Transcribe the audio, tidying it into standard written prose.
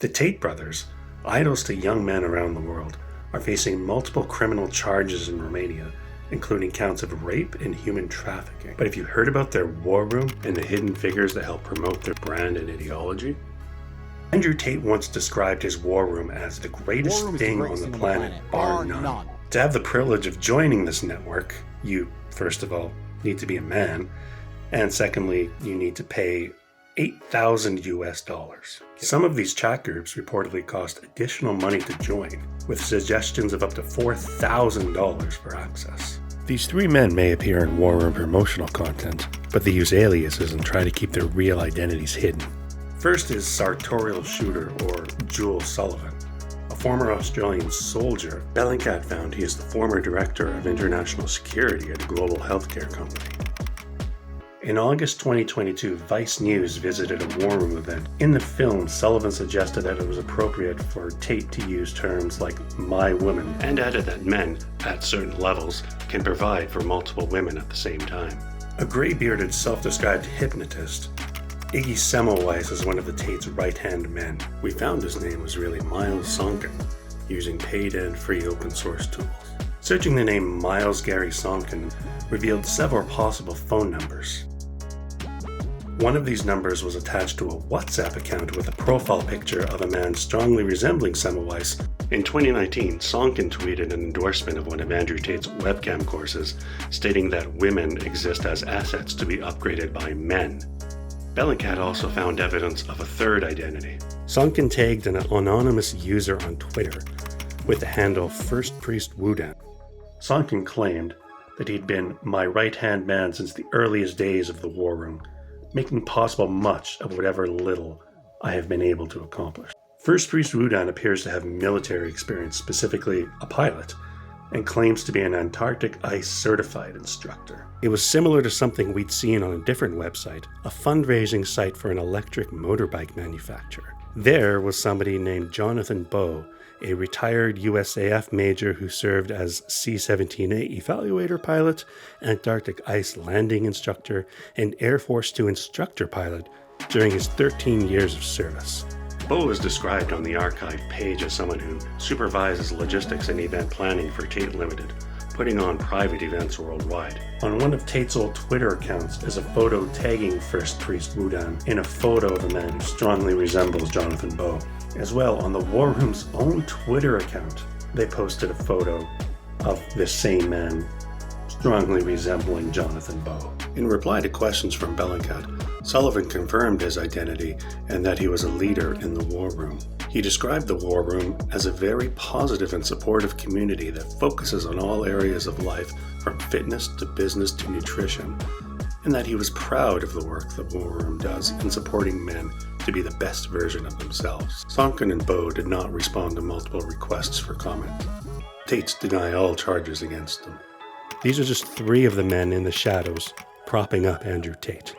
The Tate brothers, idols to young men around the world, are facing multiple criminal charges in Romania, including counts of rape and human trafficking. But have you heard about their war room and the hidden figures that help promote their brand and ideology? Andrew Tate once described his war room as the greatest thing on the planet, bar none. To have the privilege of joining this network, you, first of all, need to be a man, and secondly, you need to pay $8,000. Some of these chat groups reportedly cost additional money to join, with suggestions of up to $4,000 for access. These three men may appear in War Room promotional content, but they use aliases and try to keep their real identities hidden. First is sartorial shooter, or Jules Sullivan, a former Australian soldier. Bellingcat found he is the former director of international security at a global healthcare company. In August 2022, Vice News visited a War Room event. In the film, Sullivan suggested that it was appropriate for Tate to use terms like "my woman," and added that men, at certain levels, can provide for multiple women at the same time. A gray-bearded, self-described hypnotist, Iggy Semmelweis is one of the Tate's right-hand men. We found his name was really Miles Sonkin, using paid and free open-source tools. Searching the name Miles Gary Sonkin revealed several possible phone numbers. One of these numbers was attached to a WhatsApp account with a profile picture of a man strongly resembling Semmelweis. In 2019, Sonkin tweeted an endorsement of one of Andrew Tate's webcam courses, stating that women exist as assets to be upgraded by men. Bellingcat also found evidence of a third identity. Sonkin tagged an anonymous user on Twitter with the handle First Priest Wudan. Sonkin claimed that he'd been my right-hand man since the earliest days of the War Room, making possible much of whatever little I have been able to accomplish. First Priest Wudan appears to have military experience, specifically a pilot, and claims to be an Antarctic ice certified instructor. It was similar to something we'd seen on a different website, a fundraising site for an electric motorbike manufacturer. There was somebody named Jonathan Bowe, a retired USAF major who served as C-17A evaluator pilot, Antarctic ice landing instructor, and Air Force 2 instructor pilot during his 13 years of service. Bowe is described on the archive page as someone who supervises logistics and event planning for Tate Limited, putting on private events worldwide. On one of Tate's old Twitter accounts is a photo tagging First Priest Wudan in a photo of a man who strongly resembles Jonathan Bowe. As well, on the War Room's own Twitter account, they posted a photo of this same man strongly resembling Jonathan Bowe. In reply to questions from Bellingcat, Sullivan confirmed his identity and that he was a leader in the War Room. He described the War Room as a very positive and supportive community that focuses on all areas of life, from fitness to business to nutrition, and that he was proud of the work the War Room does in supporting men to be the best version of themselves. Sonkin and Bowe did not respond to multiple requests for comment. Tates deny all charges against them. These are just three of the men in the shadows propping up Andrew Tate.